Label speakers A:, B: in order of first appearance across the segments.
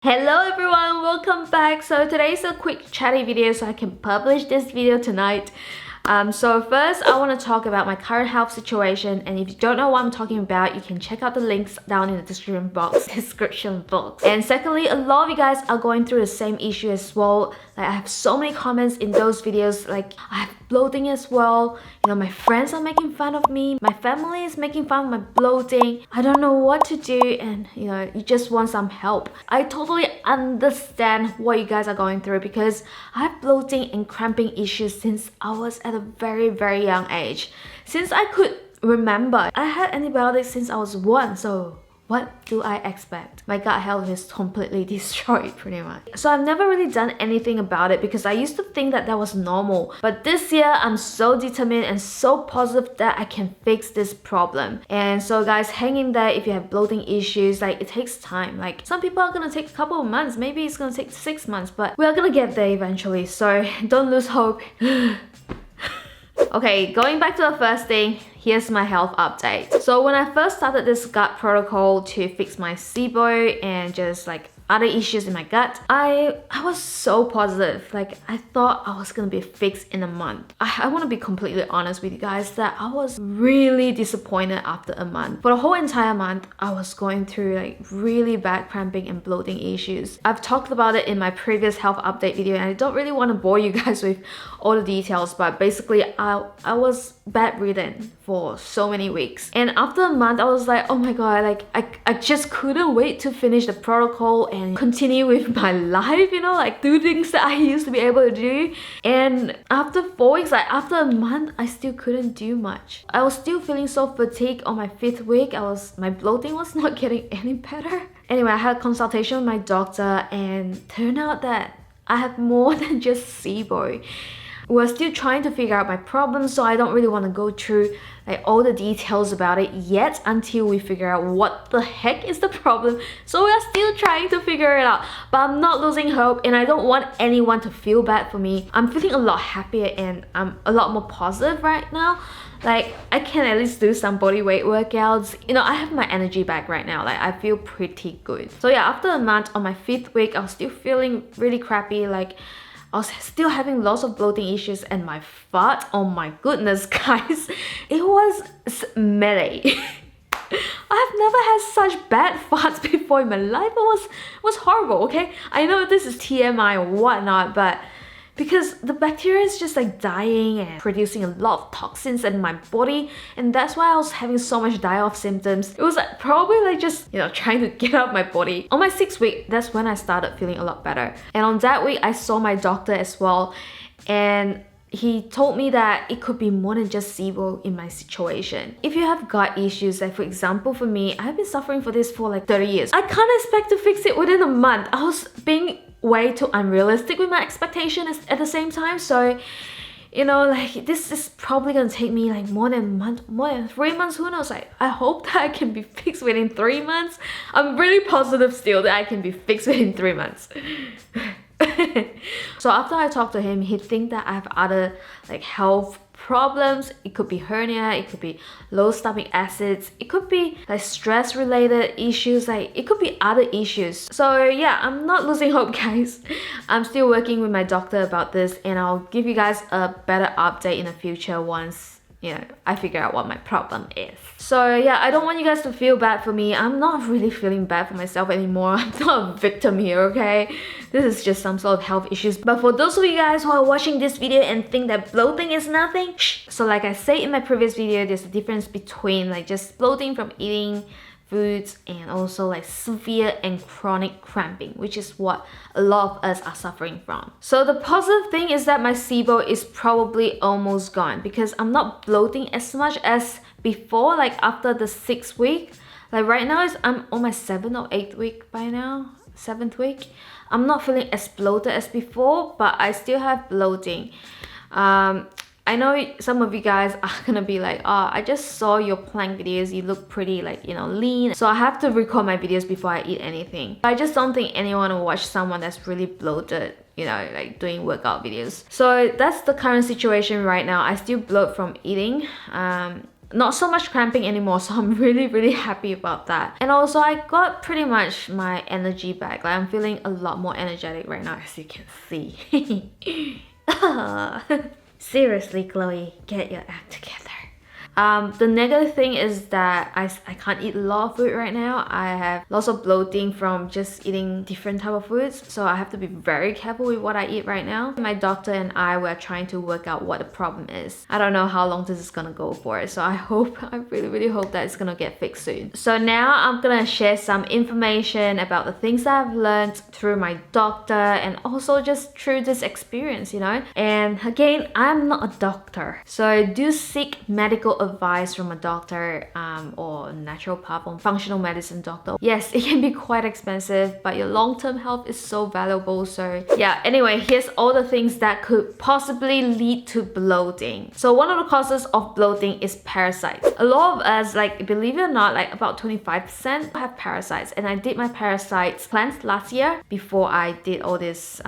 A: Hello everyone, welcome back. So today's a quick chatty video so I can publish this video tonight. So first I want to talk about my current health situation, and if you don't know what I'm talking about, you can check out the links down in the description box. And secondly, a lot of you guys are going through the same issue as well. Like, I have so many comments in those videos, like I have bloating as well. You know, my friends are making fun of me, my family is making fun of my bloating. I don't know what to do, and you know, you just want some help. I totally understand what you guys are going through because I have bloating and cramping issues since I was at a very young age. Since I could remember, I had antibiotics since I was 1, so what do I expect? My gut health is completely destroyed pretty much. So I've never really done anything about it because I used to think that was normal. But this year, I'm so determined and so positive that I can fix this problem. And so guys, hang in there if you have bloating issues. Like, it takes time. Like, some people are gonna take a couple of months, maybe it's gonna take 6 months, but we're gonna get there eventually. So don't lose hope. Okay, going back to the first thing, here's my health update. So when I first started this gut protocol to fix my SIBO and just like other issues in my gut, I was so positive. Like, I thought I was gonna be fixed in a month. I want to be completely honest with you guys that I was really disappointed after a month. For the whole entire month, I was going through like really bad cramping and bloating issues. I've talked about it in my previous health update video, and I don't really want to bore you guys with all the details, but basically I was bedridden for so many weeks. And after a month, I was like, oh my god, like I just couldn't wait to finish the protocol and continue with my life, you know, like do things that I used to be able to do. And after 4 weeks, like after a month, I still couldn't do much. I was still feeling so fatigued on my 5th week. My bloating was not getting any better. Anyway, I had a consultation with my doctor, and turned out that I have more than just SIBO. We're still trying to figure out my problem, so I don't really want to go through like all the details about it yet until we figure out what the heck is the problem. So we're still trying to figure it out, but I'm not losing hope, and I don't want anyone to feel bad for me. I'm feeling a lot happier and I'm a lot more positive right now. Like, I can at least do some body weight workouts. You know, I have my energy back right now. Like, I feel pretty good. So yeah, after a month, on my 5th week, I was still feeling really crappy. Like, I was still having lots of bloating issues, and my fart, oh my goodness guys, it was smelly. I've never had such bad farts before in my life. It was horrible, okay? I know this is TMI or whatnot, but because the bacteria is just like dying and producing a lot of toxins in my body, and that's why I was having so much die-off symptoms. It was like probably like just, you know, trying to get out my body. On my 6th week, that's when I started feeling a lot better. And on that week, I saw my doctor as well, and he told me that it could be more than just SIBO in my situation. If you have gut issues, like for example for me, I've been suffering for this for like 30 years. I can't expect to fix it within a month. I was being way too unrealistic with my expectations at the same time. So, you know, like this is probably gonna take me like more than 3 months, who knows. Like, I hope that I can be fixed within 3 months. I'm really positive still that I can be fixed within 3 months. So after I talked to him, he'd think that I have other like health problems. It could be hernia, it could be low stomach acids, it could be like stress related issues, like it could be other issues. So yeah, I'm not losing hope guys. I'm still working with my doctor about this, and I'll give you guys a better update in the future once, you know, I figure out what my problem is. So yeah, I don't want you guys to feel bad for me. I'm not really feeling bad for myself anymore. I'm not a victim here, okay? This is just some sort of health issues. But for those of you guys who are watching this video and think that bloating is nothing, shh. So like I said in my previous video, there's a difference between like just bloating from eating foods and also like severe and chronic cramping, which is what a lot of us are suffering from. So the positive thing is that my SIBO is probably almost gone because I'm not bloating as much as before, like after the 6th week. Like right now, I'm on my 7th or 8th week by now, 7th week. I'm not feeling as bloated as before, but I still have bloating. I know some of you guys are gonna be like, oh, I just saw your plank videos, you look pretty like, you know, lean. So I have to record my videos before I eat anything. I just don't think anyone will watch someone that's really bloated, you know, like doing workout videos. So that's the current situation right now. I still bloat from eating. not so much cramping anymore, so I'm really happy about that. And also I got pretty much my energy back. Like I'm feeling a lot more energetic right now, as you can see. Seriously, Chloe, get your act together. The negative thing is that I can't eat a lot of food right now. I have lots of bloating from just eating different type of foods, so I have to be very careful with what I eat right now. My doctor and I were trying to work out what the problem is. I don't know how long this is gonna go for, so I really hope that it's gonna get fixed soon. So now I'm gonna share some information about the things that I've learned through my doctor and also just through this experience, you know. And again, I'm not a doctor, so do seek medical advice from a doctor or naturopath or functional medicine doctor. Yes, it can be quite expensive, but your long-term health is so valuable. So yeah, anyway, here's all the things that could possibly lead to bloating. So one of the causes of bloating is parasites. A lot of us, like, believe it or not, like about 25% have parasites, and I did my parasites cleanse last year before I did all this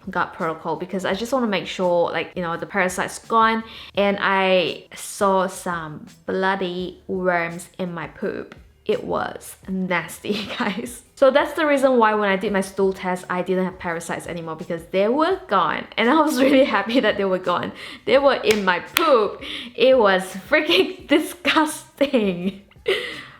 A: gut protocol, because I just want to make sure, like, you know, the parasites gone. And I saw some bloody worms in my poop. It was nasty, guys. So that's the reason why when I did my stool test, I didn't have parasites anymore, because they were gone. And I was really happy that they were gone. They were in my poop. It was freaking disgusting.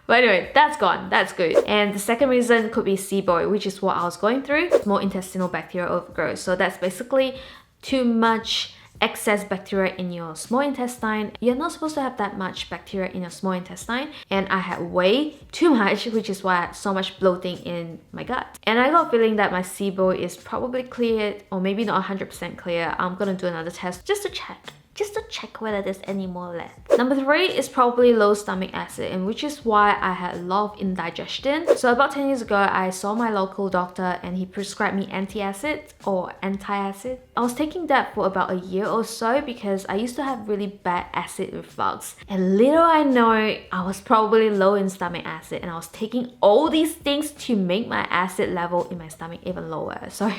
A: But anyway, that's gone. That's good. And the second reason could be SIBO, which is what I was going through. Small intestinal bacterial overgrowth. So that's basically too much excess bacteria in your small intestine. You're not supposed to have that much bacteria in your small intestine, and I had way too much, which is why I had so much bloating in my gut. And I got a feeling that my SIBO is probably cleared, or maybe not 100% clear. I'm gonna do another test just to check whether there's any more left. Number 3 is probably low stomach acid, and which is why I had a lot of indigestion. So about 10 years ago, I saw my local doctor and he prescribed me antacid. I was taking that for about a year or so because I used to have really bad acid reflux. And little I know, I was probably low in stomach acid, and I was taking all these things to make my acid level in my stomach even lower. So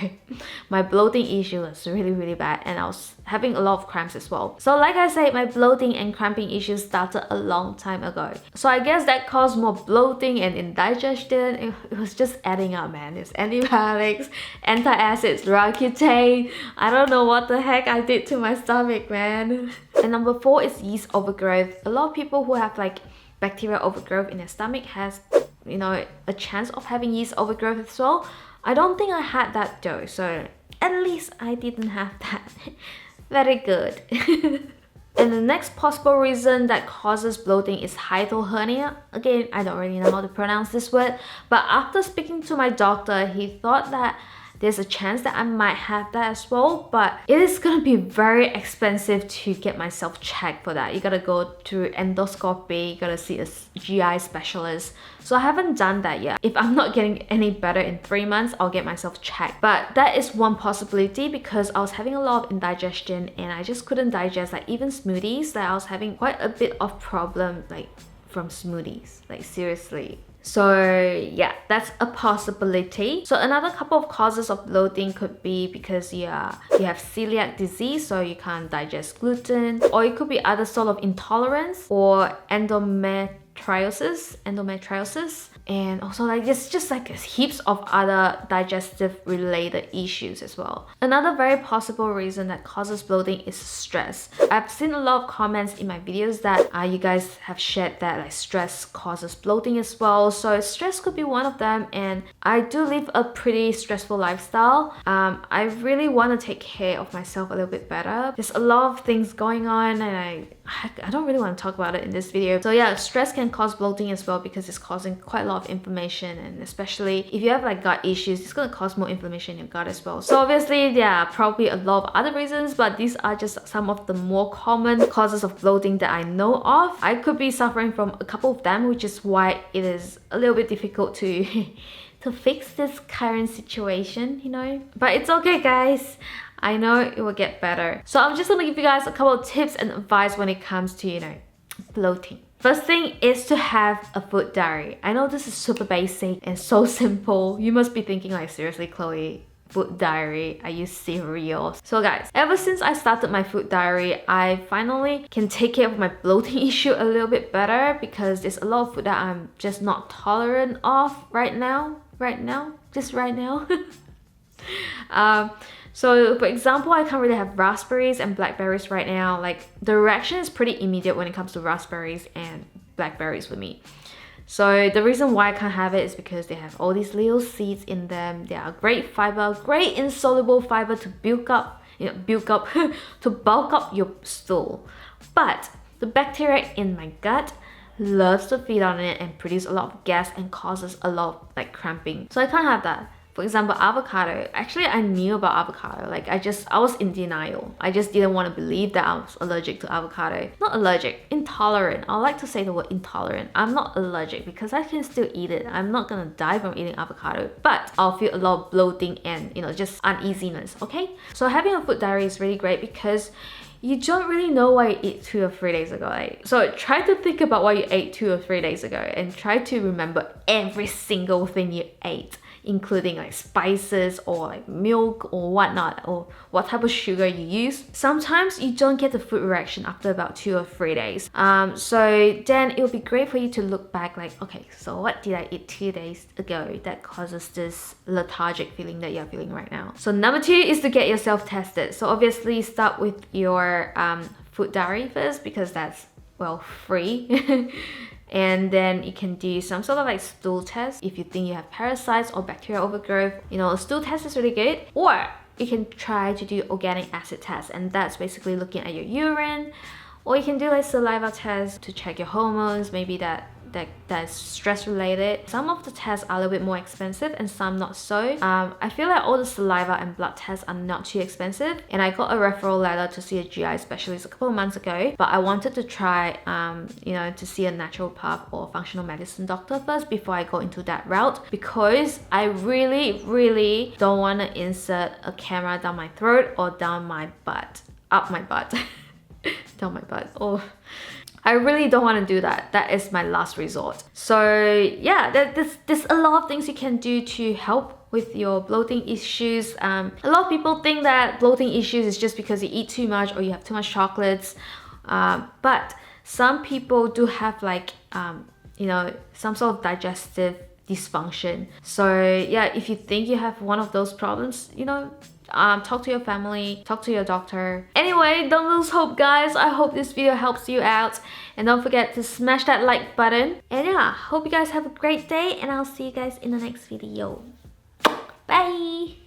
A: my bloating issue was really bad, and I was having a lot of cramps as well. So like I said, my bloating and cramping issues started a long time ago. So I guess that caused more bloating and indigestion. It was just adding up, man. There's antibiotics, antacids, Roaccutane. I don't know what the heck I did to my stomach, man. And number 4 is yeast overgrowth. A lot of people who have like bacterial overgrowth in their stomach has, you know, a chance of having yeast overgrowth as well. I don't think I had that though, so at least I didn't have that. Very good. And the next possible reason that causes bloating is hiatal hernia. Again, I don't really know how to pronounce this word, but after speaking to my doctor, he thought that there's a chance that I might have that as well, but it is gonna be very expensive to get myself checked for that. You gotta go to endoscopy, you gotta see a GI specialist. So I haven't done that yet. If I'm not getting any better in 3 months, I'll get myself checked. But that is one possibility, because I was having a lot of indigestion and I just couldn't digest, like even smoothies. Like I was having quite a bit of problem like from smoothies, like seriously. So yeah, that's a possibility. So another couple of causes of bloating could be because you have celiac disease, so you can't digest gluten, or it could be other sort of intolerance, or endometriosis, and also like just like heaps of other digestive related issues as well. Another very possible reason that causes bloating is stress. I've seen a lot of comments in my videos that you guys have shared that like stress causes bloating as well. So stress could be one of them, and I do live a pretty stressful lifestyle. I really want to take care of myself a little bit better. There's a lot of things going on, and I don't really want to talk about it in this video. So yeah, stress can cause bloating as well, because it's causing quite a lot of inflammation, and especially if you have like gut issues, it's going to cause more inflammation in your gut as well. So obviously there are probably a lot of other reasons, but these are just some of the more common causes of bloating that I know of. I could be suffering from a couple of them, which is why it is a little bit difficult to to fix this current situation, you know. But it's okay, guys. I know it will get better. So I'm just gonna give you guys a couple of tips and advice when it comes to, you know, bloating. First thing is to have a food diary. I know this is super basic and so simple. You must be thinking like, seriously, Chloe, food diary. Are you serious? So guys, ever since I started my food diary, I finally can take care of my bloating issue a little bit better, because there's a lot of food that I'm just not tolerant of right now. Just right now. So for example, I can't really have raspberries and blackberries right now. Like, the reaction is pretty immediate when it comes to raspberries and blackberries for me. So the reason why I can't have it is because they have all these little seeds in them. They are great fiber, great insoluble fiber to bulk up, to bulk up your stool. But the bacteria in my gut loves to feed on it and produce a lot of gas and causes a lot of like cramping. So I can't have that. For example, avocado. Actually, I knew about avocado. Like, I was in denial. I just didn't want to believe that I was allergic to avocado. Not allergic, intolerant. I like to say the word intolerant. I'm not allergic because I can still eat it. I'm not gonna die from eating avocado, but I'll feel a lot of bloating and, you know, just uneasiness, okay? So having a food diary is really great because you don't really know what you ate 2 or 3 days ago. So try to think about what you ate 2 or 3 days ago and try to remember every single thing you ate, including like spices or like milk or whatnot, or what type of sugar you use. Sometimes you don't get the food reaction after about 2 or 3 days. So then it would be great for you to look back like, okay, so what did I eat 2 days ago that causes this lethargic feeling that you're feeling right now? So number 2 is to get yourself tested. So obviously start with your food diary first, because that's, well, free. And then you can do some sort of like stool test if you think you have parasites or bacterial overgrowth. You know, a stool test is really good. Or you can try to do organic acid test, and that's basically looking at your urine. Or you can do like saliva test to check your hormones, maybe that's stress related. Some of the tests are a little bit more expensive and some not so. I feel like all the saliva and blood tests are not too expensive, and I got a referral letter to see a GI specialist a couple of months ago, but I wanted to try you know, to see a naturopath or functional medicine doctor first before I go into that route, because I really don't want to insert a camera down my throat or down my butt, up my butt. Down my butt. Oh, I really don't want to do that. That is my last resort. So yeah, there's a lot of things you can do to help with your bloating issues. A lot of people think that bloating issues is just because you eat too much or you have too much chocolates. But some people do have like, you know, some sort of digestive dysfunction. So yeah, if you think you have one of those problems, you know, talk to your family, talk to your doctor. Anyway, don't lose hope, guys. I hope this video helps you out, and don't forget to smash that like button. And yeah, hope you guys have a great day, and I'll see you guys in the next video. Bye.